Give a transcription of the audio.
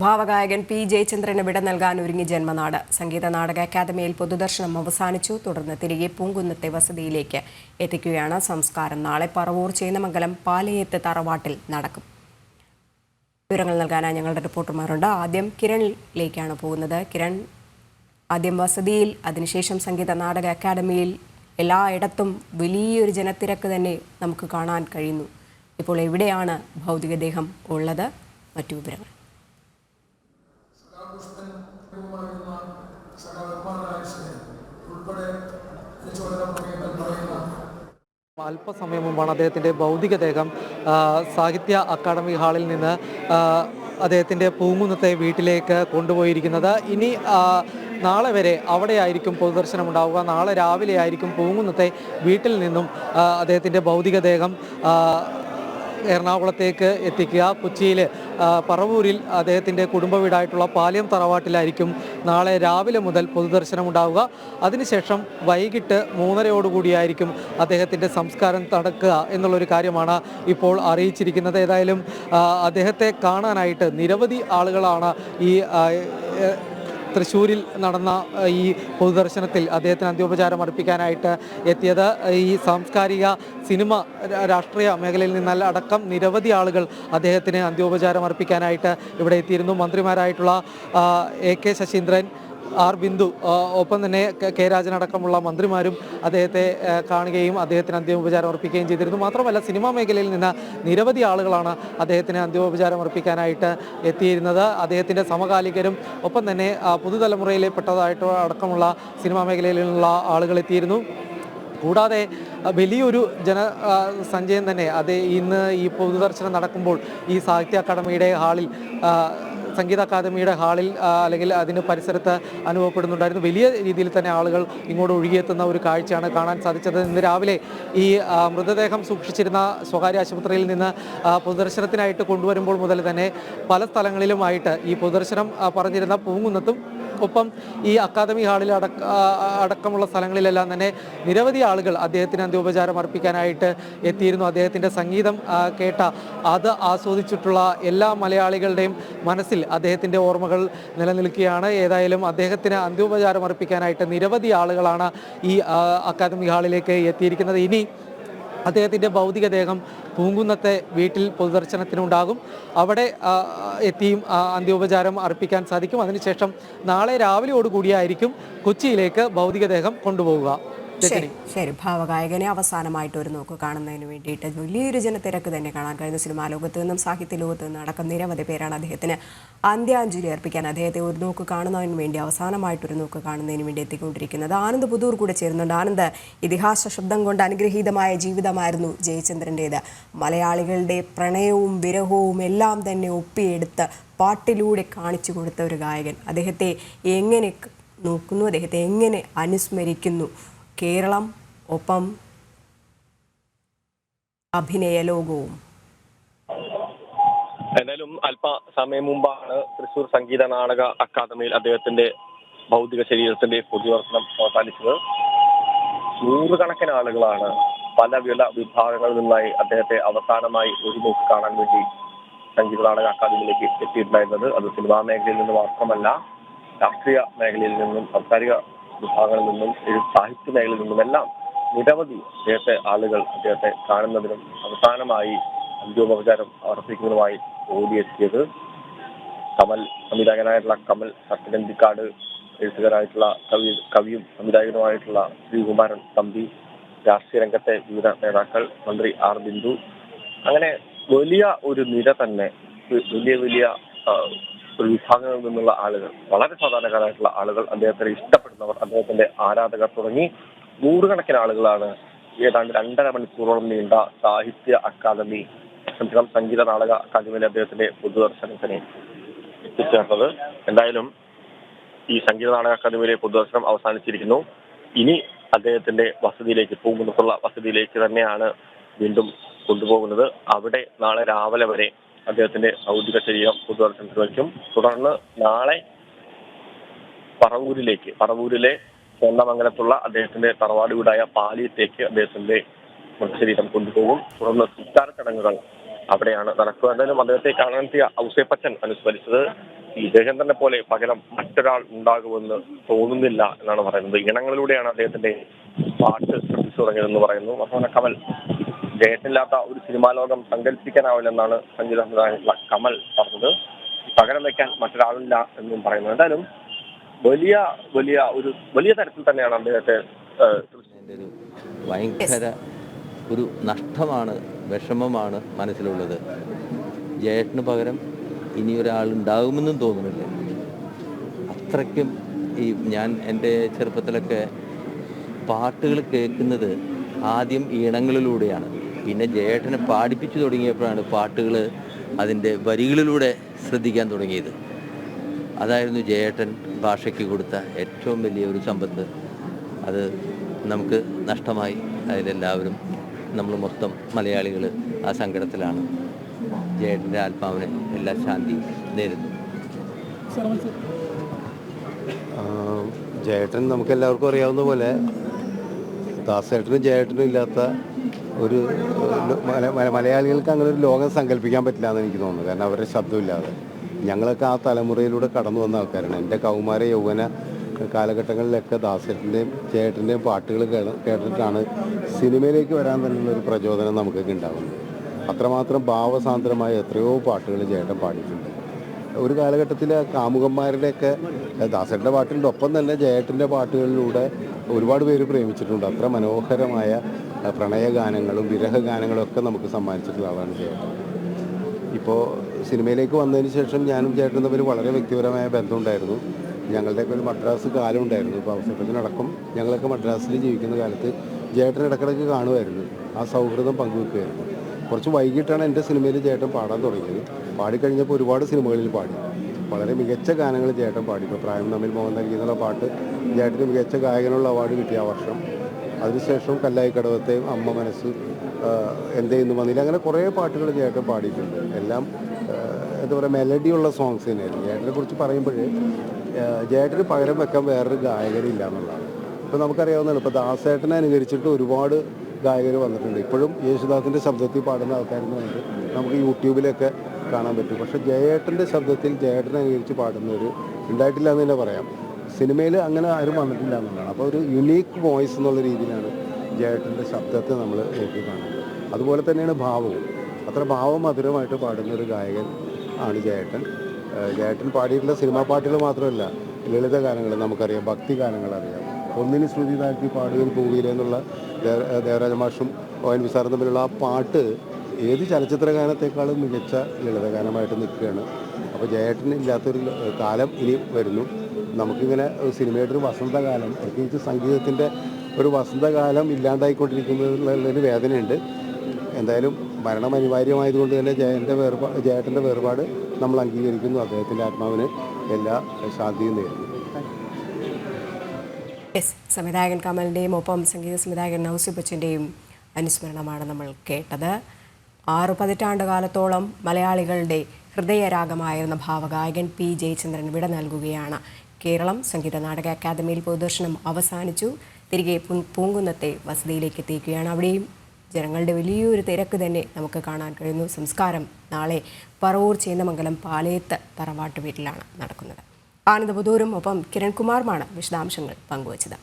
ഭാവഗായകൻ P ജയചന്ദ്രന് വിട നൽകാൻ ഒരുങ്ങി ജന്മനാട്. സംഗീത നാടക അക്കാദമിയിൽ പൊതുദർശനം അവസാനിച്ചു. തുടർന്ന് തിരികെ പൂങ്കുന്നത്തെ വസതിയിലേക്ക് എത്തിക്കുകയാണ്. സംസ്കാരം നാളെ പറവൂർ ചേന്നമംഗലം പാലയത്ത് തറവാട്ടിൽ നടക്കും. വിവരങ്ങൾ നൽകാനായി ഞങ്ങളുടെ റിപ്പോർട്ടർമാരുണ്ട്. ആദ്യം കിരണിലേക്കാണ് പോകുന്നത്. കിരൺ, ആദ്യം വസതിയിൽ, അതിനുശേഷം സംഗീത നാടക അക്കാദമിയിൽ എല്ലായിടത്തും വലിയൊരു ജനത്തിരക്ക് തന്നെ നമുക്ക് കാണാൻ കഴിയുന്നു. ഇപ്പോൾ എവിടെയാണ് ഭൗതികദേഹം ഉള്ളത്? മറ്റു വിവരങ്ങൾ. അല്പസമയം മുമ്പാണ് അദ്ദേഹത്തിൻ്റെ ഭൗതികദേഹം സാഹിത്യ അക്കാദമി ഹാളിൽ നിന്ന് അദ്ദേഹത്തിൻ്റെ പൂങ്കുന്നത്തെ വീട്ടിലേക്ക് കൊണ്ടുപോയിരിക്കുന്നത്. ഇനി നാളെ വരെ അവിടെയായിരിക്കും പൊതുദർശനം ഉണ്ടാവുക. നാളെ രാവിലെ ആയിരിക്കും പൂങ്കുന്നത്തെ വീട്ടിൽ നിന്നും അദ്ദേഹത്തിൻ്റെ ഭൗതികദേഹം എറണാകുളത്തേക്ക് എത്തിക്കുക. കൊച്ചിയിൽ പറവൂരിൽ അദ്ദേഹത്തിൻ്റെ കുടുംബ വീടായിട്ടുള്ള പാലയം തറവാട്ടിലായിരിക്കും നാളെ രാവിലെ മുതൽ പൊതുദർശനം ഉണ്ടാവുക. അതിനുശേഷം വൈകിട്ട് 3:30 അദ്ദേഹത്തിൻ്റെ സംസ്കാരം നടക്കുക എന്നുള്ളൊരു കാര്യമാണ് ഇപ്പോൾ അറിയിച്ചിരിക്കുന്നത്. ഏതായാലും അദ്ദേഹത്തെ കാണാനായിട്ട് നിരവധി ആളുകളാണ് ഈ തൃശ്ശൂരിൽ നടന്ന ഈ പൊതുദർശനത്തിൽ അദ്ദേഹത്തിന് അന്ത്യോപചാരം അർപ്പിക്കാനായിട്ട് എത്തിയത്. ഈ സാംസ്കാരിക, സിനിമ, രാഷ്ട്രീയ മേഖലയിൽ നിന്നല്ല അടക്കം നിരവധി ആളുകൾ അദ്ദേഹത്തിന് അന്ത്യോപചാരം അർപ്പിക്കാനായിട്ട് ഇവിടെ എത്തിയിരുന്നു. മന്ത്രിമാരായിട്ടുള്ള AK ശശീന്ദ്രൻ, R ബിന്ദു, ഒപ്പം തന്നെ K രാജൻ അടക്കമുള്ള മന്ത്രിമാരും അദ്ദേഹത്തെ കാണുകയും അദ്ദേഹത്തിന് അന്ത്യോപചാരം അർപ്പിക്കുകയും ചെയ്തിരുന്നു. മാത്രമല്ല, സിനിമാ മേഖലയിൽ നിന്ന് നിരവധി ആളുകളാണ് അദ്ദേഹത്തിന് അന്ത്യോപചാരം അർപ്പിക്കാനായിട്ട് എത്തിയിരുന്നത്. അദ്ദേഹത്തിൻ്റെ സമകാലികരും ഒപ്പം തന്നെ പുതുതലമുറയിലെ പെട്ടതായിട്ട് അടക്കമുള്ള സിനിമാ മേഖലയിലുള്ള ആളുകൾ എത്തിയിരുന്നു. കൂടാതെ വലിയൊരു ജനസഞ്ചയം തന്നെ ഇന്ന് ഈ പൊതുദർശനം നടക്കുമ്പോൾ ഈ സാഹിത്യ അക്കാദമിയുടെ ഹാളിൽ, സംഗീത അക്കാദമിയുടെ ഹാളിൽ അല്ലെങ്കിൽ അതിന് പരിസരത്ത് അനുഭവപ്പെടുന്നുണ്ടായിരുന്നു. വലിയ രീതിയിൽ തന്നെ ആളുകൾ ഇങ്ങോട്ട് ഒഴുകിയെത്തുന്ന ഒരു കാഴ്ചയാണ് കാണാൻ സാധിച്ചത്. ഇന്ന് രാവിലെ ഈ മൃതദേഹം സൂക്ഷിച്ചിരുന്ന സ്വകാര്യ ആശുപത്രിയിൽ നിന്ന് പൊതുദർശനത്തിനായിട്ട് കൊണ്ടുവരുമ്പോൾ മുതൽ തന്നെ പല സ്ഥലങ്ങളിലുമായിട്ട് ഈ പൊതുദർശനം പറഞ്ഞിരുന്ന പൂങ്കുന്നത്തും ഒപ്പം ഈ അക്കാദമി ഹാളിൽ അടക്കമുള്ള സ്ഥലങ്ങളിലെല്ലാം തന്നെ നിരവധി ആളുകൾ അദ്ദേഹത്തിന് അന്ത്യോപചാരം അർപ്പിക്കാനായിട്ട് എത്തിയിരുന്നു. അദ്ദേഹത്തിൻ്റെ സംഗീതം കേട്ട, അത് ആസ്വദിച്ചിട്ടുള്ള എല്ലാ മലയാളികളുടെയും മനസ്സിൽ അദ്ദേഹത്തിൻ്റെ ഓർമ്മകൾ നിലനിൽക്കുകയാണ്. ഏതായാലും അദ്ദേഹത്തിന് അന്ത്യോപചാരം അർപ്പിക്കാനായിട്ട് നിരവധി ആളുകളാണ് ഈ അക്കാദമി ഹാളിലേക്ക് എത്തിയിരിക്കുന്നത്. ഇനി അദ്ദേഹത്തിൻ്റെ ഭൗതികദേഹം പൂങ്കുന്നത്തെ വീട്ടിൽ പൊതുദർശനത്തിനുണ്ടാകും. അവിടെ എത്തിയും അന്ത്യോപചാരം അർപ്പിക്കാൻ സാധിക്കും. അതിനുശേഷം നാളെ രാവിലെയോടുകൂടിയായിരിക്കും കൊച്ചിയിലേക്ക് ഭൗതികദേഹം കൊണ്ടുപോവുക. ശരി, ഭാവഗായകനെ അവസാനമായിട്ട് ഒരു നോക്ക് കാണുന്നതിന് വേണ്ടിയിട്ട് വലിയൊരു ജനത്തിരക്ക് തന്നെ കാണാൻ കഴിയുന്ന സിനിമാ ലോകത്ത് നിന്നും സാഹിത്യ ലോകത്ത് നിന്നും അടക്കം നിരവധി പേരാണ് അദ്ദേഹത്തിന് അന്ത്യാഞ്ജലി അർപ്പിക്കാൻ, അദ്ദേഹത്തെ ഒരു നോക്ക് കാണുന്നതിന് വേണ്ടി, അവസാനമായിട്ടൊരു നോക്ക് കാണുന്നതിന് വേണ്ടി എത്തിക്കൊണ്ടിരിക്കുന്നത്. ആനന്ദ് പുതൂർ കൂടെ ചേരുന്നുണ്ട്. ആനന്ദ്, ഇതിഹാസ ശബ്ദം കൊണ്ട് അനുഗ്രഹീതമായ ജീവിതമായിരുന്നു ജയചന്ദ്രൻ്റേത്. മലയാളികളുടെ പ്രണയവും വിരഹവും എല്ലാം തന്നെ ഒപ്പിയെടുത്ത് പാട്ടിലൂടെ കാണിച്ചു കൊടുത്ത ഒരു ഗായകൻ. അദ്ദേഹത്തെ എങ്ങനെ നോക്കുന്നു, അദ്ദേഹത്തെ എങ്ങനെ അനുസ്മരിക്കുന്നു കേരളം, ഒപ്പം അഭിനയ ലോകവും? എന്തായാലും അല്പസമയം മുമ്പാണ് തൃശ്ശൂർ സംഗീത നാടക അക്കാദമിയിൽ അദ്ദേഹത്തിന്റെ ഭൗതിക ശരീരത്തിന്റെ പൊതുദർശനം അവസാനിച്ചത്. നൂറുകണക്കിന് ആളുകളാണ് പല വിഭാഗങ്ങളിൽ നിന്നായി അദ്ദേഹത്തെ അവസാനമായി ഒരു നോക്ക് കാണാൻ വേണ്ടി സംഗീത നാടക അക്കാദമിയിലേക്ക് എത്തിയിട്ടുണ്ടായിരുന്നത്. അത് സിനിമാ മേഖലയിൽ നിന്ന് മാത്രമല്ല, രാഷ്ട്രീയ മേഖലയിൽ നിന്നും, സാംസ്കാരിക വിഭാഗങ്ങളിൽ നിന്നും, സാഹിത്യ മേഖലയിൽ നിന്നുമെല്ലാം നിരവധി അദ്ദേഹത്തെ കാണുന്നതിനും അവസാനമായി അന്ത്യോപചാരം അർപ്പിക്കുന്നതിനുമായി ഓടിയെത്തിയത്. സംവിധായകനായിട്ടുള്ള കമൽ, സത്യനന്ദിക്കാട്, എഴുത്തുകാരായിട്ടുള്ള കവിയും സംവിധായകനുമായിട്ടുള്ള ശ്രീകുമാരൻ തമ്പി, രാഷ്ട്രീയ രംഗത്തെ വിവിധ നേതാക്കൾ, മന്ത്രി R ബിന്ദു, അങ്ങനെ വലിയ ഒരു നിര തന്നെ, വലിയ ഒരു വിഭാഗങ്ങളിൽ നിന്നുള്ള ആളുകൾ, വളരെ സാധാരണക്കാരായിട്ടുള്ള ആളുകൾ, അദ്ദേഹത്തെ ഇഷ്ടപ്പെടുന്നവർ, അദ്ദേഹത്തിന്റെ ആരാധകർ തുടങ്ങി നൂറുകണക്കിന് ആളുകളാണ് ഏതാണ്ട് 2.5 മണിക്കൂറോളം നീണ്ട സാഹിത്യ അക്കാദമി, സംഗീത നാടക അക്കാദമിയിലെ അദ്ദേഹത്തിന്റെ പൊതുദർശനത്തിന് എത്തിച്ചേർന്നത്. എന്തായാലും ഈ സംഗീത നാടക അക്കാദമിയിലെ പൊതുദർശനം അവസാനിച്ചിരിക്കുന്നു. ഇനി അദ്ദേഹത്തിന്റെ വസതിയിലേക്ക്, പൂങ്കുന്നത്തുള്ള വസതിയിലേക്ക് തന്നെയാണ് വീണ്ടും കൊണ്ടുപോകുന്നത്. അവിടെ നാളെ രാവിലെ വരെ അദ്ദേഹത്തിന്റെ ഭൗതിക ശരീരം പൊതുദർശനത്തിന് വയ്ക്കും. തുടർന്ന് നാളെ പറവൂരിലെ ചേന്നമംഗലത്തുള്ള അദ്ദേഹത്തിന്റെ തറവാട് വീടായ പാലിയത്തേക്ക് അദ്ദേഹത്തിന്റെ മൃതശരീരം കൊണ്ടുപോകും. തുടർന്ന് സംസ്കാര ചടങ്ങുകൾ അവിടെയാണ് നടക്കുക. എന്തായാലും അദ്ദേഹത്തെ കാണാനെത്തിയ ഔസേപ്പച്ചൻ അനുസ്മരിച്ചത് ഈ ജയചന്ദ്രനെ പോലെ പകരം മറ്റൊരാൾ ഉണ്ടാകുമെന്ന് തോന്നുന്നില്ല എന്നാണ് പറയുന്നത്. ഇണങ്ങളിലൂടെയാണ് അദ്ദേഹത്തിന്റെ പാട്ട് ശ്രദ്ധിച്ചു തുടങ്ങിയതെന്ന് പറയുന്നു. മാത്രമല്ല കമൽ, ജയത്തില്ലാത്ത ഒരു സിനിമാ ലോകം സങ്കല്പിക്കാനാവില്ലെന്നാണ് സംഗീത സംവിധായകനായിട്ടുള്ള കമൽ പറഞ്ഞത്. പകരം വയ്ക്കാൻ മറ്റൊരാളില്ല എന്നും പറയുന്നു. എന്തായാലും വലിയ തരത്തിൽ തന്നെയാണ് അദ്ദേഹത്തെ ഭയങ്കര ഒരു നഷ്ടമാണ്, വിഷമമാണ് മനസ്സിലുള്ളത്. ജയേട്ടന് പകരം ഇനിയൊരാളുണ്ടാകുമെന്നും തോന്നുന്നില്ല. അത്രയ്ക്കും ഞാൻ എൻ്റെ ചെറുപ്പത്തിലൊക്കെ പാട്ടുകൾ കേൾക്കുന്നത് ആദ്യം ഈണങ്ങളിലൂടെയാണ്. പിന്നെ ജയേട്ടനെ പാടിപ്പിച്ചു തുടങ്ങിയപ്പോഴാണ് പാട്ടുകൾ അതിൻ്റെ വരികളിലൂടെ ശ്രദ്ധിക്കാൻ തുടങ്ങിയത്. അതായിരുന്നു ജയേട്ടൻ ഭാഷയ്ക്ക് കൊടുത്ത ഏറ്റവും വലിയ ഒരു സമ്പത്ത്. അത് നമുക്ക് നഷ്ടമായി. അതിലെല്ലാവരും നമ്മൾ മൊത്തം മലയാളികൾ ആ സങ്കടത്തിലാണ്. ജയേട്ടൻ്റെ ആത്മാവിന് എല്ലാ ശാന്തിയും നേരുന്നു. ജയേട്ടൻ നമുക്കെല്ലാവർക്കും അറിയാവുന്ന പോലെ ദാസേട്ടനും ജയേട്ടനും ഇല്ലാത്ത ഒരു മലയാളികൾക്ക് അങ്ങനെ ഒരു ലോകം സങ്കല്പിക്കാൻ പറ്റില്ല എന്ന് എനിക്ക് തോന്നുന്നു. കാരണം അവരുടെ ശബ്ദമില്ലാതെ ഞങ്ങളൊക്കെ ആ തലമുറയിലൂടെ കടന്നു വന്ന ആൾക്കാരാണ്. എൻ്റെ കൗമാര യൗവന കാലഘട്ടങ്ങളിലൊക്കെ ദാസേട്ടൻ്റെയും ജയേട്ടൻ്റെയും പാട്ടുകൾ കേട്ടിട്ടാണ് സിനിമയിലേക്ക് വരാൻ തന്നെയുള്ളൊരു പ്രചോദനം നമുക്കൊക്കെ ഉണ്ടാകുന്നത്. അത്രമാത്രം ഭാവസാന്ദ്രമായ എത്രയോ പാട്ടുകൾ ജയേട്ടൻ പാടിയിട്ടുണ്ട്. ഒരു കാലഘട്ടത്തിൽ കാമുകന്മാരുടെയൊക്കെ ദാസേട്ടൻ്റെ പാട്ടിൻ്റെ ഒപ്പം തന്നെ ജയേട്ടൻ്റെ പാട്ടുകളിലൂടെ ഒരുപാട് പേര് പ്രേമിച്ചിട്ടുണ്ട്. അത്ര മനോഹരമായ പ്രണയഗാനങ്ങളും വിരഹഗാനങ്ങളും ഒക്കെ നമുക്ക് സമ്മാനിച്ചിട്ടുള്ള ആളാണ് ജയേട്ടൻ. ഇപ്പോൾ സിനിമയിലേക്ക് വന്നതിന് ശേഷം ഞാനും ചേട്ടനും തമ്മിൽ വളരെ വ്യക്തിപരമായ ബന്ധമുണ്ടായിരുന്നു. ഞങ്ങളുടെയൊക്കെ ഒരു മദ്രാസ് കാലം ഉണ്ടായിരുന്നു. ഇപ്പോൾ അവസരത്തിനടക്കം ഞങ്ങളൊക്കെ മദ്രാസിൽ ജീവിക്കുന്ന കാലത്ത് ജയേട്ടൻ ഇടയ്ക്കിടയ്ക്ക് കാണുമായിരുന്നു. ആ സൗഹൃദം പങ്കുവെക്കുമായിരുന്നു. കുറച്ച് വൈകിട്ടാണ് എൻ്റെ സിനിമയിൽ ചേട്ടൻ പാടാൻ തുടങ്ങിയത്. പാടിക്കഴിഞ്ഞപ്പോൾ ഒരുപാട് സിനിമകളിൽ പാടി. വളരെ മികച്ച ഗാനങ്ങൾ ചേട്ടൻ പാടി. ഇപ്പോൾ പ്രായം തമ്മിൽ മോഹൻ നൽകിയെന്നുള്ള പാട്ട് ചേട്ടന് മികച്ച ഗായകനുള്ള അവാർഡ് കിട്ടിയ ആ വർഷം. അതിനുശേഷം കല്ലായിക്കടവത്തെയും അമ്മ മനസ്സ്, എന്തേ ഇന്ന് വന്നില്ല, അങ്ങനെ കുറേ പാട്ടുകൾ ചേട്ടൻ പാടിയിട്ടുണ്ട്. എല്ലാം എന്താ പറയുക, മെലഡിയുള്ള സോങ്സ് തന്നെയായിരുന്നു. ചേട്ടനെ കുറിച്ച് പറയുമ്പോഴേ ജയേട്ടന് പകരം വെക്കാൻ വേറൊരു ഗായകരില്ല എന്നുള്ളതാണ്. ഇപ്പോൾ നമുക്കറിയാവുന്നതാണ്. ഇപ്പോൾ ദാസേട്ടനെ അനുകരിച്ചിട്ട് ഒരുപാട് ഗായകർ വന്നിട്ടുണ്ട്. ഇപ്പോഴും യേശുദാസിൻ്റെ ശബ്ദത്തിൽ പാടുന്ന ആൾക്കാരെന്ന് പറഞ്ഞിട്ട് നമുക്ക് യൂട്യൂബിലൊക്കെ കാണാൻ പറ്റും. പക്ഷേ ജയേട്ടൻ്റെ ശബ്ദത്തിൽ ജയേട്ടനെ അനുകരിച്ച് പാടുന്നവർ ഉണ്ടായിട്ടില്ല എന്ന് തന്നെ പറയാം. സിനിമയിൽ അങ്ങനെ ആരും വന്നിട്ടില്ല എന്നുള്ളതാണ്. അപ്പോൾ ഒരു യുണീക്ക് വോയിസ് എന്നുള്ള രീതിയിലാണ് ജയേട്ടൻ്റെ ശബ്ദത്തെ നമ്മൾ നോക്കി കാണുന്നത്. അതുപോലെ തന്നെയാണ് ഭാവവും. അത്ര ഭാവമധുരമായിട്ട് പാടുന്ന ഒരു ഗായകൻ ആണ് ജയേട്ടൻ. ജയേട്ടൻ പാടിയിട്ടുള്ള സിനിമാ പാട്ടുകൾ മാത്രമല്ല, ലളിത ഗാനങ്ങൾ നമുക്കറിയാം, ഭക്തി ഗാനങ്ങൾ അറിയാം. ഒന്നിന് ശ്രുതി താഴ്ത്തി പാടുകയും പൂവിയിലെ എന്നുള്ള ദേവരാജ മാഷും ONV സാറും തമ്മിലുള്ള ആ പാട്ട് ഏത് ചലച്ചിത്ര ഗാനത്തെക്കാളും മികച്ച ലളിതഗാനമായിട്ട് നിൽക്കുകയാണ്. അപ്പോൾ ജയേട്ടൻ ഇല്ലാത്തൊരു കാലം ഇനി വരുന്നു. നമുക്കിങ്ങനെ സിനിമയുടെ ഒരു വസന്തകാലം, പ്രത്യേകിച്ച് സംഗീതത്തിൻ്റെ ഒരു വസന്തകാലം ഇല്ലാണ്ടായിക്കൊണ്ടിരിക്കുന്നതിലുള്ളൊരു വേദനയുണ്ട്. എന്തായാലും മരണം അനിവാര്യമായതുകൊണ്ട് തന്നെ ജയേട്ടൻ്റെ വേർപാട് നമ്മൾ അംഗീകരിക്കുന്നു. അദ്ദേഹത്തിൻ്റെ ആത്മാവിന് എല്ലാ ശാന്തിയും നേരുന്നു. സംവിധായകൻ കമലിൻ്റെയും ഒപ്പം സംഗീത സംവിധായകൻ നൗസി ബച്ചൻ്റെയും അനുസ്മരണമാണ് നമ്മൾ കേട്ടത്. 6 പതിറ്റാണ്ട് കാലത്തോളം മലയാളികളുടെ ഹൃദയരാഗമായിരുന്ന ഭാവഗായകൻ P. ജയചന്ദ്രൻ വിട നൽകുകയാണ്. കേരളം സംഗീത നാടക അക്കാദമിയിൽ പൊതുദർശനം അവസാനിച്ചു. തിരികെ പൂങ്കുന്നത്തെ വസതിയിലേക്ക് എത്തിക്കുകയാണ്. അവിടെയും ജനങ്ങളുടെ വലിയൊരു തിരക്ക് തന്നെ നമുക്ക് കാണാൻ കഴിയുന്നു. സംസ്കാരം നാളെ പറവൂർ ചേന്നമംഗലം പാലയത്ത് തറവാട്ട് വീട്ടിലാണ് നടക്കുന്നത്. ആനന്ദപുതൂരും ഒപ്പം കിരൺകുമാറുമാണ് വിശദാംശങ്ങൾ പങ്കുവച്ചത്.